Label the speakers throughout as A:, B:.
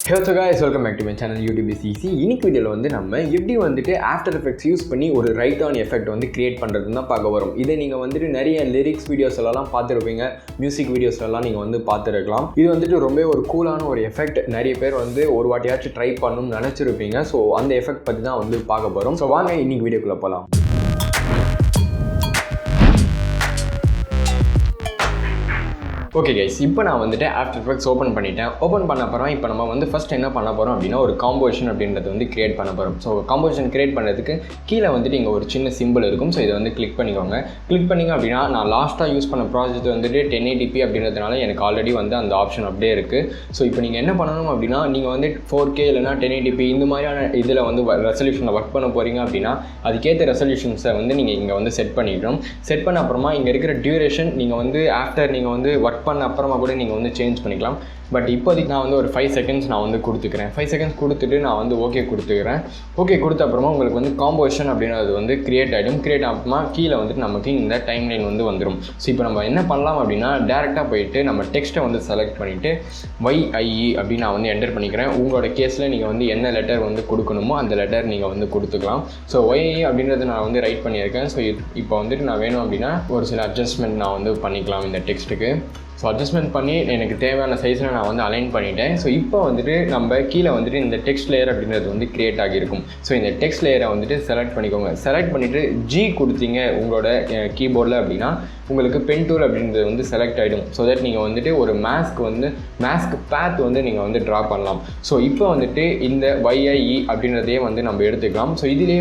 A: Hey guys, welcome back to my channel YouTube CC. இன்னைக்கு வீடியோல வந்து நம்ம எப்படி வந்துட்டு ஆஃப்டர் எஃபெக்ட்ஸ் யூஸ் பண்ணி ஒரு ரைட் ஆன் எஃபெக்ட் வந்து கிரியேட் பண்றதுன்னு தான் பார்க்க வரோம். இதை நீங்க வந்துட்டு நிறைய லிரிக்ஸ் வீடியோஸ் எல்லாம் பார்த்திருப்பீங்க, மியூசிக் வீடியோஸ் எல்லாம் நீங்க வந்து பார்த்திருக்கலாம். இது வந்துட்டு ரொம்ப ஒரு கூலான ஒரு எஃபெக்ட். நிறைய பேர் வந்து ஒரு வாட்டியாச்சும் ட்ரை பண்ணணும்னு நினைச்சிருப்பீங்க. ஸோ அந்த எஃபெக்ட் பத்தி தான் வந்து பார்க்க போறோம். ஸோ வாங்க இன்னைக்கு வீடியோக்குள்ள போகலாம். ஓகே கைஸ், இப்போ நான் வந்துட்டு ஆஃப்டர் எஃபெக்ட்ஸ் ஓப்பன் பண்ணிட்டேன். ஓப்பன் பண்ண அப்புறம் இப்போ நம்ம வந்து ஃபஸ்ட் என்ன பண்ண போகிறோம் அப்படின்னா ஒரு காம்போசிஷன் அப்படின்றது வந்து கிரியேட் பண்ண போகிறோம். ஸோ காம்போசிஷன் கிரியேட் பண்ணுறதுக்கு கீழே வந்துட்டு இங்கே ஒரு சின்ன சிம்பிள் இருக்கும். ஸோ இதை வந்து கிளிக் பண்ணிக்கோங்க. கிளிக் பண்ணிங்க அப்படின்னா நான் லாஸ்ட்டாக யூஸ் பண்ண ப்ராஜெக்ட் வந்துட்டு 1080p அப்படின்றதுனால எனக்கு ஆல்ரெடி வந்து அந்த ஆப்ஷன் அப்படியே இருக்குது. ஸோ இப்போ நீங்கள் என்ன பண்ணணும் அப்படின்னா நீங்கள் வந்து 4K இல்லைனா 1080p இந்த மாதிரியான இதில் வந்து ரெசல்யூஷனில் ஒர்க் பண்ண போகிறீங்க அப்படின்னா அதுக்கேற்ற ரெசல்யூஷன்ஸை வந்து நீங்கள் இங்கே வந்து செட் பண்ணிக்கணும். செட் பண்ண அப்புறமா இங்கே இருக்கிற டியூரேஷன் நீங்கள் வந்து ஆஃப்டர் நீங்கள் வந்து ஒர்க் பண்ண அப்புறமா கூட நீங்கள் வந்து சேஞ்ச் பண்ணிக்கலாம். பட் இப்போதைக்கு நான் வந்து ஒரு 5 செகண்ட்ஸ் நான் வந்து கொடுத்துக்கிறேன். 5 செகண்ட்ஸ் கொடுத்துட்டு நான் வந்து ஓகே கொடுத்துக்கிறேன். ஓகே கொடுத்த அப்புறமா உங்களுக்கு வந்து காம்போசிஷன் அப்படின்றது வந்து கிரியேட் ஆகிடும். கிரியேட் ஆகுமா கீழே வந்துட்டு நமக்கு இந்த டைம் லைன் வந்து வந்துடும். ஸோ இப்போ நம்ம என்ன பண்ணலாம் அப்படின்னா டேரெக்டாக போயிட்டு நம்ம டெக்ஸ்ட்டை வந்து செலக்ட் பண்ணிவிட்டு YIE அப்படின்னு நான் வந்து என்டர் பண்ணிக்கிறேன். உங்களோட கேஸில் நீங்கள் வந்து என்ன லெட்டர் வந்து கொடுக்கணுமோ அந்த லெட்டர் நீங்கள் வந்து கொடுத்துக்கலாம். ஸோ YIE அப்படின்றது நான் வந்து ரைட் பண்ணியிருக்கேன். ஸோ இப்போ வந்துட்டு நான் வேணும் அப்படின்னா ஒரு சில அட்ஜஸ்ட்மெண்ட் நான் வந்து பண்ணிக்கலாம் இந்த டெக்ஸ்ட்டுக்கு. ஸோ அட்ஜஸ்ட்மெண்ட் பண்ணி எனக்கு தேவையான சைஸில் நான் வந்து அலைன் பண்ணிட்டேன். ஸோ இப்போ வந்துட்டு நம்ம கீழே வந்துட்டு இந்த டெக்ஸ்ட் லேயர் அப்படின்றது வந்து கிரியேட் ஆகியிருக்கும். ஸோ இந்த டெக்ஸ்ட் லேயரை வந்துட்டு செலக்ட் பண்ணிக்கோங்க. செலக்ட் பண்ணிவிட்டு G கொடுத்தீங்க உங்களோட கீபோர்டில் அப்படின்னா உங்களுக்கு பென் டூல் அப்படின்றது வந்து செலக்ட் ஆகிடும். ஸோ தட் நீங்கள் வந்துட்டு ஒரு மேஸ்க் பேத் வந்து நீங்கள் வந்து ட்ரா பண்ணலாம். ஸோ இப்போ வந்துட்டு இந்த YIE அப்படின்றதையே வந்து நம்ம எடுத்துக்கலாம். ஸோ இதுவே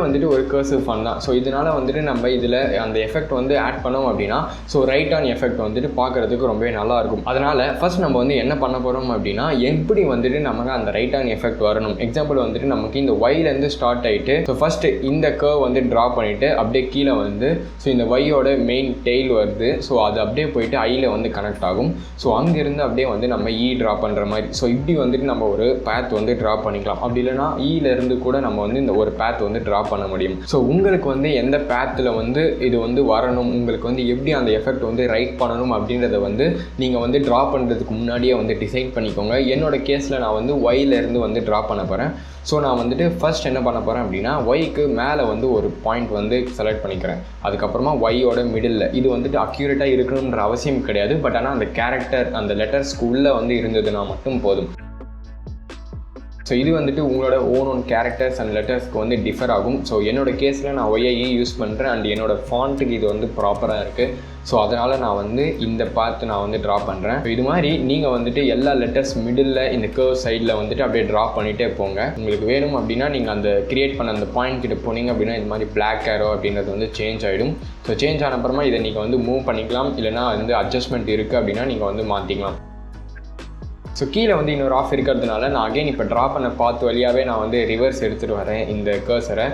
A: வந்துட்டு ஒரு கர்சிவ் ஃபாண்ட் தான். ஸோ இதனால் வந்துட்டு நம்ம இதில் அந்த எஃபெக்ட் வந்து ஆட் பண்ணோம் அப்படின்னா ஸோ ரைட் ஆன் எஃபெக்ட் வந்துட்டு பார்க்குறதுக்கு ரொம்பவே நல்லாயிருக்கும். அதனால் ஃபர்ஸ்ட் நம்ம வந்து என்ன பண்ண போகிறோம் அப்படின்னா எப்படி வந்துட்டு நமக்கு அந்த ரைட் ஆன் எஃபெக்ட் வரணும். எக்ஸாம்பிள் வந்துட்டு நமக்கு இந்த ஒயிலேருந்து ஸ்டார்ட் ஆகிட்டு ஸோ ஃபஸ்ட்டு இந்த கர்வ் வந்து ட்ரா பண்ணிவிட்டு அப்படியே கீழே வந்து ஸோ இந்த ஒய்யோட மெயின் டெய்ல் வருது. ஸோ அது அப்படியே போயிட்டு ஐயில் வந்து கனெக்ட் ஆகும். ஸோ அங்கேருந்து அப்படியே வந்து நம்ம ட்ரா பண்ணுற மாதிரி ஸோ இப்படி வந்துட்டு நம்ம ஒரு பேத் வந்து ட்ரா பண்ணிக்கலாம். அப்படி இல்லைனா இருந்து கூட நம்ம வந்து இந்த ஒரு பேத் வந்து ட்ரா பண்ண முடியும். ஸோ உங்களுக்கு வந்து எந்த பேத்தில் வந்து இது வந்து வரணும், உங்களுக்கு வந்து எப்படி அந்த எஃபெக்ட் வந்து ரைட் பண்ணணும் அப்படின்றத வந்து நீங்கள் வந்து ட்ரா பண்ணுறதுக்கு முன்னாடியே வந்து டிசைட் பண்ணிக்கோங்க. என்னோட கேஸில் நான் வந்து ஒயிலேருந்து வந்து ட்ரா பண்ண போகிறேன். ஸோ நான் வந்துட்டு ஃபர்ஸ்ட் என்ன பண்ண போகிறேன் அப்படின்னா ஒய்க்கு மேலே வந்து ஒரு பாயிண்ட் வந்து செலக்ட் பண்ணிக்கிறேன். அதுக்கப்புறமா ஒய்யோட மிடில் இது வந்துட்டு அக்யூரேட்டாக இருக்கணுன்ற அவசியம் கிடையாது. பட் ஆனால் அந்த கேரக்டர் அந்த லெட்டர்ஸ்க்கு உள்ளே வந்து இருந்ததுன்னா மட்டும் போதும். ஸோ இது வந்துட்டு உங்களோட ஓன் கேரக்டர்ஸ் அண்ட் லெட்டர்ஸ்க்கு வந்து டிஃபர் ஆகும். ஸோ என்னோடய கேஸில் நான் YIE யூஸ் பண்ணுறேன் அண்ட் என்னோடய ஃபாண்ட்டுக்கு இது வந்து ப்ராப்பராக இருக்குது. ஸோ அதனால் நான் வந்து இந்த பார்த்து நான் வந்து ட்ரா பண்ணுறேன். இது மாதிரி நீங்கள் வந்துட்டு எல்லா லெட்டர்ஸ் மிடில் இந்த கர்வ் சைடில் வந்துட்டு அப்படியே ட்ரா பண்ணிகிட்டே போங்க. உங்களுக்கு வேணும் அப்படின்னா நீங்கள் அந்த கிரியேட் பண்ண அந்த பாயிண்ட் கிட்ட போனீங்க அப்படின்னா இது மாதிரி பிளாக் ஏரோ அப்படின்றது வந்து சேஞ்ச் ஆகிடும். ஸோ சேஞ்ச் ஆன அப்புறமா இதை நீங்கள் வந்து மூவ் பண்ணிக்கலாம். இல்லைனா வந்து அட்ஜஸ்ட்மெண்ட் இருக்குது அப்படின்னா நீங்கள் வந்து மாற்றிக்கலாம். ஸோ கீழே வந்து இன்னொரு ஆஃப் இருக்கிறதுனால நான் அகைன் இப்போ ட்ரா பண்ண பாத் வழியாகவே நான் வந்து ரிவர்ஸ் எடுத்துகிட்டு வரேன் இந்த கர்சரை.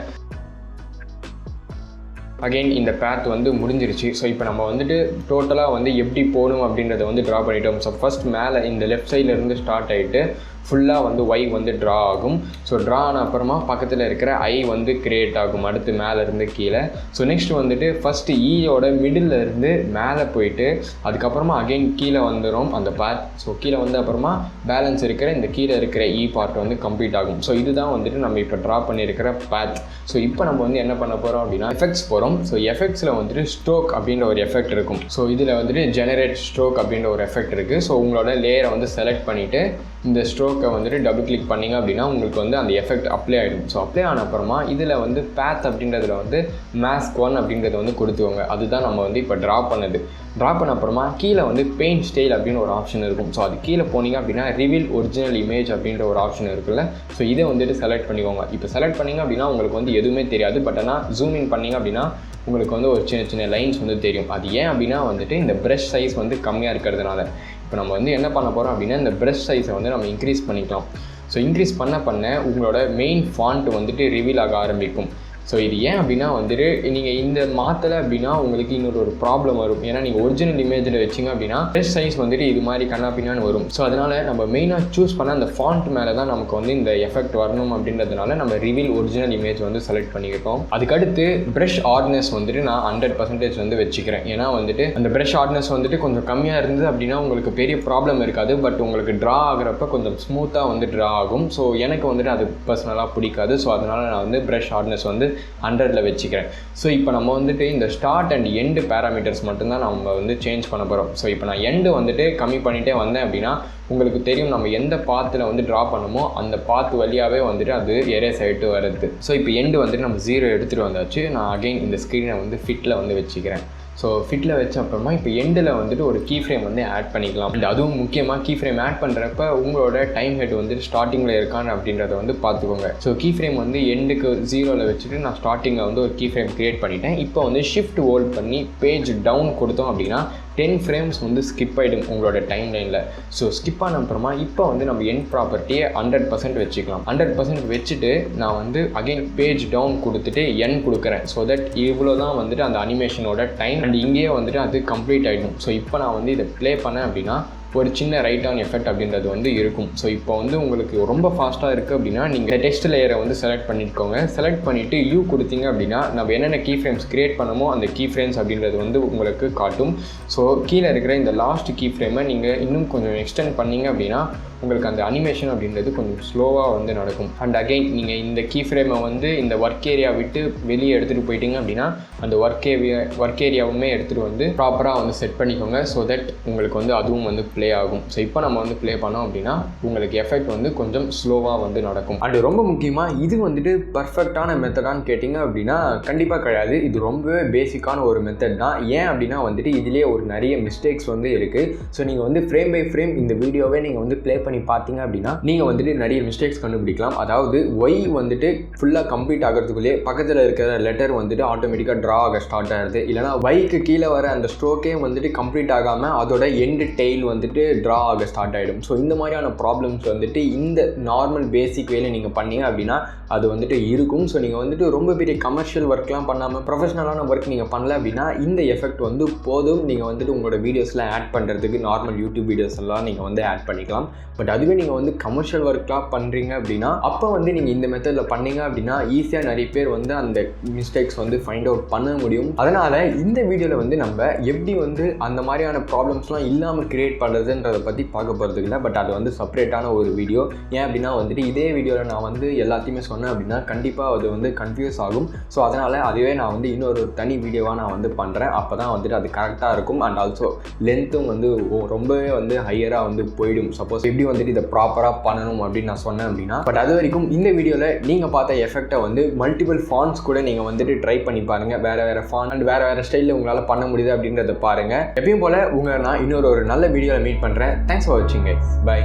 A: அகெயின் இந்த பேத் வந்து முடிஞ்சிருச்சு. ஸோ இப்போ நம்ம வந்துட்டு டோட்டலாக வந்து எப்படி போகணும் அப்படின்றத வந்து ட்ரா பண்ணிட்டோம். ஸோ ஃபஸ்ட் மேலே இந்த லெஃப்ட் சைட்லேருந்து ஸ்டார்ட் ஆகிட்டு ஃபுல்லாக வந்து ஒய் வந்து ட்ரா ஆகும். ஸோ ட்ரா ஆன அப்புறமா பக்கத்தில் இருக்கிற ஐ வந்து கிரியேட் ஆகும் அடுத்து மேலேருந்து கீழே. ஸோ நெக்ஸ்ட் வந்துட்டு ஃபஸ்ட்டு ஈயோட மிடில் இருந்து மேலே போயிட்டு அதுக்கப்புறமா அகெயின் கீழே வந்துடும் அந்த பேத். ஸோ கீழே வந்து அப்புறமா பேலன்ஸ் இருக்கிற இந்த கீழே இருக்கிற பார்ட் வந்து கம்ப்ளீட் ஆகும். ஸோ இதுதான் வந்துட்டு நம்ம இப்போ ட்ரா பண்ணியிருக்கிற பேத். ஸோ இப்போ நம்ம வந்து என்ன பண்ண போகிறோம் அப்படின்னா எஃபெக்ட்ஸ் போகிறோம். ஸோ எஃபெக்ட்ஸில் வந்துட்டு ஸ்ட்ரோக் அப்படின்ற ஒரு எஃபெக்ட் இருக்கும். ஸோ இதில் வந்துட்டு ஜெனரேட் ஸ்ட்ரோக் அப்படின்ற ஒரு எஃபெக்ட் இருக்குது. ஸோ உங்களோட லேயரை வந்து செலக்ட் பண்ணிவிட்டு இந்த ஸ்ட்ரோக்கை வந்துட்டு டபுள் கிளிக் பண்ணிங்க அப்படின்னா உங்களுக்கு வந்து அந்த எஃபெக்ட் அப்ளை ஆகிடும். ஸோ அப்ளை ஆன அப்புறமா இதில் வந்து பேத் அப்படின்றதுல வந்து மாஸ்க் 1 அப்படின்றத வந்து கொடுத்துக்கோங்க. அதுதான் நம்ம வந்து இப்போ ட்ரா பண்ணது. ட்ரா பண்ண அப்புறமா கீழே வந்து பெயிண்ட் ஸ்டைல் அப்படின்னு ஒரு ஆப்ஷன் இருக்கும். ஸோ அது கீழே போனீங்க அப்படின்னா ரிவீல் ஒரிஜினல் இமேஜ் அப்படின்ற ஒரு ஆப்ஷன் இருக்குல்ல. ஸோ இதை வந்துட்டு செலக்ட் பண்ணிக்கோங்க. இப்போ செலக்ட் பண்ணிங்க அப்படின்னா உங்களுக்கு வந்து எதுவுமே தெரியாது. பட் ஆனால் ஜூம் இன் பண்ணிங்க அப்படின்னா உங்களுக்கு வந்து ஒரு சின்ன சின்ன லைன்ஸ் வந்து தெரியும். அது ஏன் அப்படின்னா வந்துட்டு இந்த ப்ரஷ் சைஸ் வந்து கம்மியாக இருக்கிறதுனால. இப்போ நம்ம வந்து என்ன பண்ண போகிறோம் அப்படின்னா இந்த ப்ரஷ் சைஸை வந்து நம்ம இன்க்ரீஸ் பண்ணிக்கலாம். ஸோ இன்க்ரீஸ் பண்ண உங்களோட மெயின் ஃபாண்ட் வந்துட்டு ரிவீல் ஆக ஆரம்பிக்கும். ஸோ இது ஏன் அப்படின்னா வந்துட்டு நீங்கள் இந்த மாற்றலை அப்படின்னா உங்களுக்கு இன்னொரு ஒரு ப்ராப்ளம் வரும். ஏன்னா நீங்கள் ஒரிஜினல் இமேஜில் வச்சிங்க அப்படின்னா ப்ரெஷ் சைஸ் வந்துட்டு இது மாதிரி கண்ணாப்பின்னான்னு வரும். ஸோ அதனால் நம்ம மெயினாக சூஸ் பண்ண அந்த ஃபாண்ட் மேலே தான் நமக்கு வந்து இந்த எஃபெக்ட் வரணும் அப்படின்றதுனால நம்ம ரிவீல் ஒரிஜினல் இமேஜ் வந்து செலக்ட் பண்ணிக்கிட்டோம். அதுக்கடுத்து ப்ரஷ் ஹார்ட்னஸ் வந்துட்டு நான் 100% வந்து வச்சுக்கிறேன். ஏன்னா வந்துட்டு அந்த ப்ரஷ் ஹார்ட்னஸ் வந்துட்டு கொஞ்சம் கம்மியாக இருந்தது அப்படின்னா உங்களுக்கு பெரிய ப்ராப்ளம் இருக்காது. பட் உங்களுக்கு ட்ரா ஆகிறப்ப கொஞ்சம் ஸ்மூத்தாக வந்து ட்ரா ஆகும். ஸோ எனக்கு வந்துட்டு அது பர்சனலாக பிடிக்காது. ஸோ அதனால் நான் வந்து ப்ரஷ் ஹார்ட்னஸ் வந்து 100ல் வச்சுக்கிறேன். ஸோ இப்போ நம்ம வந்துட்டு இந்த ஸ்டார்ட் அண்ட் எண்டு பேராமீட்டர்ஸ் மட்டும்தான் நம்ம வந்து சேஞ்ச் பண்ண போகிறோம். ஸோ இப்போ நான் எண்டு வந்துட்டு கம்மி பண்ணிகிட்டே வந்தேன் அப்படின்னா உங்களுக்கு தெரியும் நம்ம எந்த பாத்தில் வந்து ட்ரா பண்ணுமோ அந்த பாத் வழியாகவே வந்துட்டு அது எரேஸ் ஆகிட்டு வருது. ஸோ இப்போ எண்டு வந்துட்டு நம்ம 0 எடுத்துகிட்டு வந்தாச்சு. நான் அகைன் இந்த ஸ்க்ரீனை வந்து ஃபிட்டில் வந்து வச்சுக்கிறேன். ஸோ ஃபிட்டில் வச்ச அப்புறமா இப்போ எண்டில் வந்துட்டு ஒரு கீ ஃப்ரேம் வந்து ஆட் பண்ணிக்கலாம். அண்ட் அதுவும் முக்கியமாக கீ ஃப்ரேம் ஆட் பண்ணுறப்ப உங்களோட டைம் ஹெட் வந்துட்டு ஸ்டார்டிங்கில் இருக்கான்னு அப்படின்றத வந்து பார்த்துக்கோங்க. ஸோ கீ ஃப்ரேம் வந்து எண்டுக்கு 0ல் வச்சுட்டு நான் ஸ்டார்டிங்கில் வந்து ஒரு கீ ஃப்ரேம் க்ரியேட் பண்ணிட்டேன். இப்போ வந்து ஷிஃப்ட் ஹோல்ட் பண்ணி பேஜ் டவுன் கொடுத்தோம் அப்படின்னா 10 ஃப்ரேம்ஸ் வந்து ஸ்கிப் ஆகிடும் உங்களோட டைம் லைனில். ஸோ ஸ்கிப் ஆன அப்புறமா இப்போ வந்து நம்ம எண்ட் ப்ராப்பர்ட்டியை 100% வச்சுக்கலாம். 100% வச்சுட்டு நான் வந்து அகைன் பேஜ் டவுன் கொடுத்துட்டு என் கொடுக்குறேன். ஸோ தட் இவ்வளோ தான் வந்துட்டு அந்த அனிமேஷனோட டைம் அண்ட் இங்கேயே வந்துட்டு அது கம்ப்ளீட் ஆகிடும். ஸோ இப்போ நான் வந்து இதை ப்ளே பண்ணேன் அப்படின்னா ஒரு சின்ன ரைட் ஆன் எஃபெக்ட் அப்படின்றது வந்து இருக்கும். ஸோ இப்போ வந்து உங்களுக்கு ரொம்ப ஃபாஸ்ட்டாக இருக்குது அப்படின்னா நீங்கள் டெக்ஸ்ட் லேயரை வந்து செலக்ட் பண்ணிக்கோங்க. செலக்ட் பண்ணிவிட்டு யூ கொடுத்தீங்க அப்படின்னா நம்ம என்னென்ன கீ ஃப்ரேம்ஸ் க்ரியேட் பண்ணமோ அந்த கீ ஃப்ரேம்ஸ் அப்படின்றது வந்து உங்களுக்கு காட்டும். ஸோ கீழே இருக்கிற இந்த லாஸ்ட் கீ ஃப்ரேமை நீங்கள் இன்னும் கொஞ்சம் எக்ஸ்டெண்ட் பண்ணிங்க அப்படின்னா உங்களுக்கு அந்த அனிமேஷன் அப்படின்றது கொஞ்சம் ஸ்லோவாக வந்து நடக்கும். அண்ட் அகைன் நீங்கள் இந்த கீ ஃப்ரேமை வந்து இந்த ஒர்க் ஏரியா விட்டு வெளியே எடுத்துகிட்டு போயிட்டீங்க அப்படின்னா அந்த ஒர்க் ஏரியாவுமே எடுத்துகிட்டு வந்து ப்ராப்பராக வந்து செட் பண்ணிக்கோங்க. ஸோ தட் உங்களுக்கு வந்து அதுவும் வந்து ப்ளே ஆகும். ஸோ இப்போ நம்ம வந்து ப்ளே பண்ணோம் அப்படின்னா உங்களுக்கு எஃபெக்ட் வந்து கொஞ்சம் ஸ்லோவாக வந்து நடக்கும். அண்ட் ரொம்ப முக்கியமாக இது வந்துட்டு பர்ஃபெக்டான மெத்தடான்னு கேட்டிங்க அப்படின்னா கண்டிப்பாக கிடையாது. இது ரொம்பவே பேசிக்கான ஒரு மெத்தட் தான். ஏன் அப்படின்னா வந்துட்டு இதுலேயே ஒரு நிறைய மிஸ்டேக்ஸ் வந்து இருக்குது. ஸோ நீங்கள் வந்து ஃப்ரேம் பை ஃப்ரேம் இந்த வீடியோவே நீங்கள் வந்து ப்ளே பண்ணி பார்த்தீங்க அப்படின்னா நீங்கள் வந்துட்டு நிறைய மிஸ்டேக்ஸ் கண்டுபிடிக்கலாம். அதாவது ஒய் வந்துட்டு ஃபுல்லாக கம்ப்ளீட் ஆகிறதுக்குள்ளேயே பக்கத்தில் இருக்கிற லெட்டர் வந்துட்டு ஆட்டோமேட்டிக்காக ட்ரா ஆக ஸ்டார்ட் ஆகுது. இல்லைனா ஒய்க்கு கீழே வர அந்த ஸ்ட்ரோக்கே வந்துட்டு கம்ப்ளீட் ஆகாமல் அதோட எண்டு டெய்ல் வந்துட்டு ட்ரா ஆக ஸ்டார்ட் ஆகிடும். ஸோ இந்த மாதிரியான ப்ராப்ளம்ஸ் வந்துட்டு இந்த நார்மல் பேசிக் வேலை நீங்கள் பண்ணீங்க அப்படின்னா அது வந்துட்டு இருக்கும். ஸோ நீங்கள் வந்துட்டு ரொம்ப பெரிய கமர்ஷியல் ஒர்க்லாம் பண்ணாமல் ப்ரொஃபஷனலான ஒர்க் நீங்கள் பண்ணல அப்படின்னா இந்த எஃபெக்ட் வந்து போதும். நீங்கள் வந்துட்டு உங்களோட வீடியோஸ்லாம் ஆட் பண்ணுறதுக்கு நார்மல் யூடியூப் வீடியோஸ் எல்லாம் நீங்கள் வந்து ஆட் பண்ணிக்கலாம். பட் அதுவே நீங்கள் வந்து கமர்ஷியல் ஒர்க்லாம் பண்ணுறீங்க அப்படின்னா அப்போ வந்து நீங்கள் இந்த மெத்தடில் பண்ணீங்க அப்படின்னா ஈஸியாக நிறைய பேர் வந்து அந்த மிஸ்டேக்ஸ் வந்து ஃபைண்ட் அவுட் பண்ண முடியும். அதனால் இந்த வீடியோவில் வந்து நம்ம எப்படி வந்து அந்த மாதிரியான ப்ராப்ளம்ஸ்லாம் இல்லாமல் கிரியேட் பண்ணுறதுன்றதை பற்றி பார்க்க போகிறதுக்கு இல்லை. பட் அது வந்து செப்பரேட்டான ஒரு வீடியோ. ஏன் அப்படின்னா வந்துட்டு இதே வீடியோவில் நான் வந்து எல்லாத்தையுமே சொன்னேன் அப்படின்னா கண்டிப்பாக அது வந்து கன்ஃபியூஸ் ஆகும். ஸோ அதனால் அதுவே நான் வந்து இன்னொரு தனி வீடியோவாக நான் வந்து பண்ணுறேன். அப்போ தான் வந்துட்டு அது கரெக்டாக இருக்கும். அண்ட் ஆல்சோ லென்த்தும் வந்து ரொம்பவே வந்து ஹையராக வந்து போயிடும். சப்போஸ் எப்படி வந்துட்டு இதை ப்ராப்பராக பண்ணணும் அப்படின்னு நான் சொன்னேன் அப்படின்னா. பட் அது வரைக்கும் இந்த வீடியோவில் நீங்கள் பார்த்த எஃபெக்டை வந்து மல்டிபிள் ஃபாண்ட்ஸ் கூட நீங்கள் வந்துட்டு ட்ரை பண்ணி பாருங்கள். வேறு ஃபாண்ட் அண்ட் வேறு ஸ்டைலில் உங்களால் பண்ண முடியுது அப்படின்றத பாருங்கள். எப்பயும் போல் உங்களை நான் இன்னொரு நல்ல வீடியோவில் மீட் பண்ணுறேன். தேங்க்ஸ் ஃபார் வாட்சிங் கைஸ். பை.